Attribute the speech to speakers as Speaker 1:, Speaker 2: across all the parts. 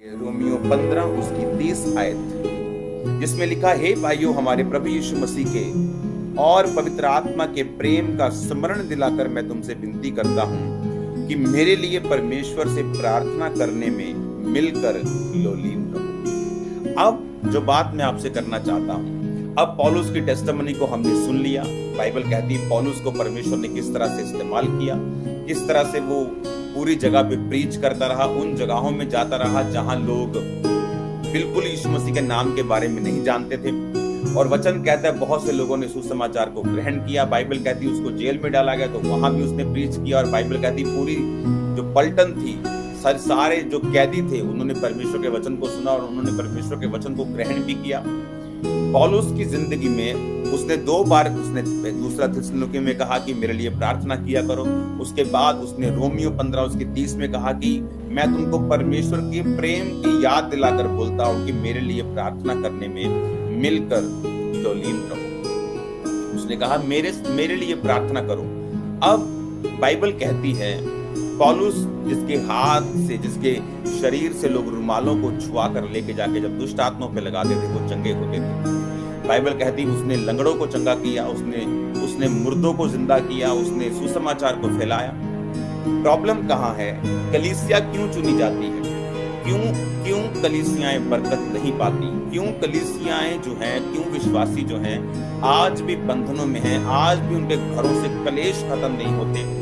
Speaker 1: Romeo 15 उसकी 30 आयत, जिसमें लिखा, हे भाइयों, हमारे प्रभु यीशु मसीह के और पवित्र आत्मा के प्रेम का स्मरण दिलाकर मैं तुमसे विनती करता हूं कि मेरे लिए परमेश्वर से प्रार्थना करने में मिलकर लोलीन रहो। अब जो बात मैं आपसे करना चाहता हूं, अब पौलुस की टेस्टिमनी को हमने सुन लिया। बाइबल कहती है पौलुस को परमेश्वर ने किस तरह से इस्तेमाल किया, किस तरह से वो पूरी जगह पे प्रीच करता रहा, उन जगहों में जाता रहा जहां लोग बिल्कुल यीशु मसीह के नाम के बारे में नहीं जानते थे। और वचन कहता है बहुत से लोगों ने सुसमाचार को ग्रहण किया। बाइबल कहती है उसको जेल में डाला गया तो वहां भी उसने प्रीच किया। और बाइबल कहती है पूरी जो पलटन थी, सारे जो कैदी थे, उन्होंने परमेश्वर के वचन को सुना और उन्होंने परमेश्वर के वचन को ग्रहण भी किया। पौलुस की जिंदगी में उसने 2 बार उसने दूसरा थिस्सलुनीके में कहा कि मेरे लिए प्रार्थना किया करो। उसके बाद उसने रोमियो 15 उसकी 30 में कहा कि मैं तुमको परमेश्वर के प्रेम की याद दिलाकर बोलता हूं कि मेरे लिए प्रार्थना करने में मिलकर लोलीन रहो। उसने कहा मेरे लिए प्रार्थना करो। अब बाइबल कहती है पौलुस जिसके हाथ से, जिसके शरीर से लोग रुमालों को छुआ कर लेके जाके जब दुष्ट आत्माओं पे लगाते थे वो चंगे होते थे। बाइबल कहती उसने लंगड़ों को चंगा किया, उसने मुर्दों को जिंदा किया, उसने सुसमाचार को फैलाया। प्रॉब्लम कहाँ है? कलीसिया क्यों चुनी जाती है? क्यों कलीसियाएं बरकत नहीं पाती? क्यों कलीसियाएं जो हैं, क्यों विश्वासी जो हैं आज भी बंधनों में हैं, आज भी उनके घरों से कलेश खत्म नहीं होते,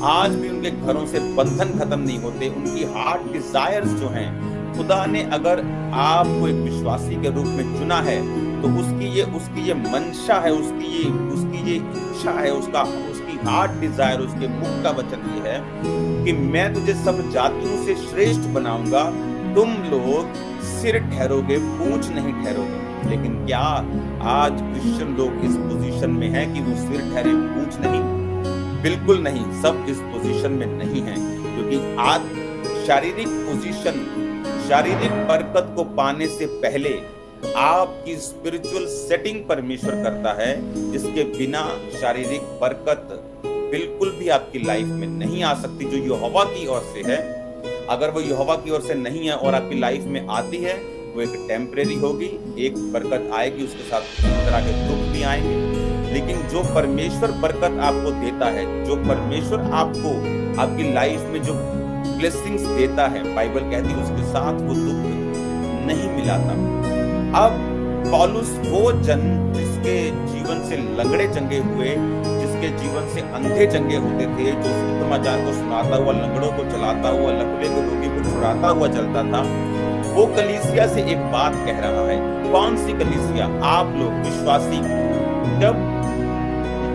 Speaker 1: आज भी उनके घरों से बंधन खत्म नहीं होते, उनकी हार्ट डिजायर्स जो हैं, खुदा ने अगर आपको एक विश्वासी के रूप में चुना है तो उसकी ये मंशा है, उसकी ये इच्छा है, उसकी हार्ट डिजायर, उसके मुख का वचन ये है कि मैं तुझे सब जातियों से श्रेष्ठ बनाऊंगा, तुम लोग सिर ठहरोगे, पूंछ नहीं ठहरोगे। लेकिन क्या आज क्रिश्चियन लोग इस पोजीशन में हैं कि वो सिर ठहरे, पूंछ नहीं? बिल्कुल नहीं, सब इस पोजीशन में नहीं है, क्योंकि आज शारीरिक बरकत को पाने से पहले आपकी स्पिरिचुअल सेटिंग परमेश्वर करता है, जिसके बिना शारीरिक बरकत बिल्कुल भी आपकी लाइफ में नहीं आ सकती। जो यहोवा की ओर से है, अगर वो यहोवा की ओर से नहीं है और आपकी लाइफ में आती है, वो एक टेम्परेरी होगी, एक बरकत आएगी, उसके साथ तरह के दुख भी आएंगे। लेकिन जो परमेश्वर बरकत आपको देता है, जो परमेश्वर आपको आपकी लाइफ में जो ब्लेसिंग्स देता है, बाइबल कहती है उसके साथ वो दुख नहीं मिलाता। अब पौलुस वो जन जिसके जीवन से लंगड़े चंगे हुए, जिसके जीवन से अंधे चंगे होते थे, जो सुसमाचार को सुनाता हुआ, लंगड़ों को चलाता हुआ, लकवे को, रोगी को छुड़ाता हुआ चलता था, वो कलीसिया से एक बात कह रहा है। कौन सी कलीसिया? आप लोग विश्वासी। जब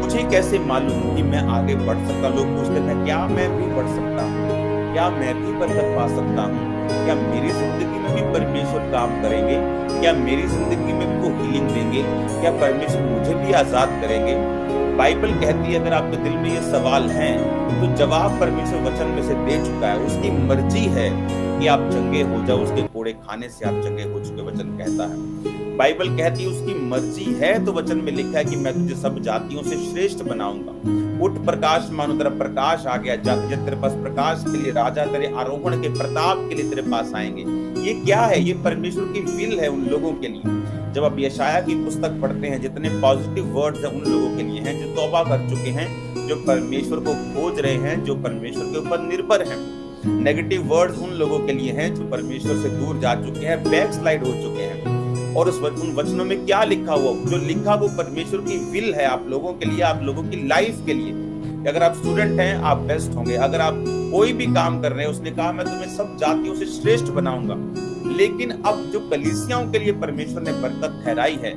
Speaker 1: मुझे कैसे मालूम कि मैं आगे बढ़ सकता? लोग पूछते थे क्या मैं भी बढ़ सकता हूँ, क्या मैं भी बरकत पा सकता हूँ, क्या मेरी जिंदगी में भी परमेश्वर काम करेंगे, क्या मेरी जिंदगी में भी वो हीलिंग देंगे, क्या परमेश्वर मुझे भी आजाद करेंगे? बाइबल कहती है अगर आपके दिल में ये सवाल हैं तो जवाब परमेश्वर वचन में से दे चुका है। उसकी मर्जी है कि आप चंगे हो जाओ, उसके कोड़े खाने से आप चंगे हो चुके, वचन कहता है। बाइबल कहती है उसकी मर्जी है, तो वचन में लिखा है कि मैं तुझे सब जातियों से श्रेष्ठ बनाऊंगा। उठ प्रकाश मानो, तेरा प्रकाश आ गया, जाते जाते तेरे पास प्रकाश के लिए राजा तेरे आरोहण के प्रताप के लिए तेरे पास आएंगे। ये क्या है? ये परमेश्वर की विल है उन लोगों के लिए। जब आप यशाया की पुस्तक पढ़ते हैं, जितने पॉजिटिव वर्ड्स हैं उन लोगों के लिए हैं जो तौबा कर चुके हैं, जो परमेश्वर को खोज रहे हैं, जो परमेश्वर के ऊपर निर्भर हैं। नेगेटिव वर्ड्स उन लोगों के लिए हैं जो परमेश्वर से दूर जा चुके हैं, बैकस्लाइड हो चुके हैं। और उन वचनों में क्या लिखा हुआ, जो लिखा वो परमेश्वर की विल है आप लोगों के लिए, आप लोगों की लाइफ के लिए। अगर आप स्टूडेंट हैं आप बेस्ट होंगे, अगर आप कोई भी काम कर रहे हैं, उसने कहा मैं तुम्हें सब जातियों से श्रेष्ठ बनाऊंगा। लेकिन अब जो कलीसियाओं के लिए परमेश्वर ने बरकत ठहराई है,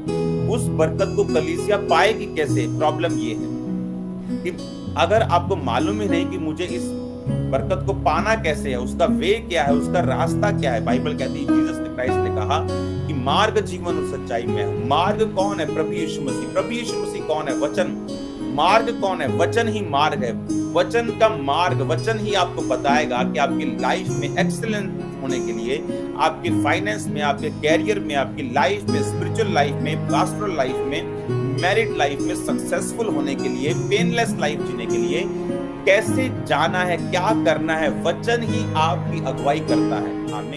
Speaker 1: उस बरकत को कलीसिया पाएगी कैसे? प्रॉब्लम ये है कि अगर आपको मालूम ही नहीं कि मुझे इस बरकत को पाना कैसे है, उसका वे क्या है, उसका रास्ता क्या है। बाइबल कहती है जीसस क्राइस्ट ने कहा कि मार्ग, जीवन और सच्चाई में है। मार्ग कौन है? प्रभु यीशु मसीह। प्रभु यीशु मसीह कौन है? वचन। मार्ग कौन है? वचन ही मार्ग है। वचन का मार्ग, वचन ही आपको बताएगा कि आपकी लाइफ में एक्सीलेंट होने के लिए, आपके फाइनेंस में, आपके कैरियर में, आपकी लाइफ में, स्पिरिचुअल लाइफ में, पास्टरल लाइफ में, मैरिड लाइफ में सक्सेसफुल होने के लिए, पेनलेस लाइफ जीने के लिए कैसे जाना है, क्या करना है, वचन ही आपकी अगुवाई करता है। आमीन।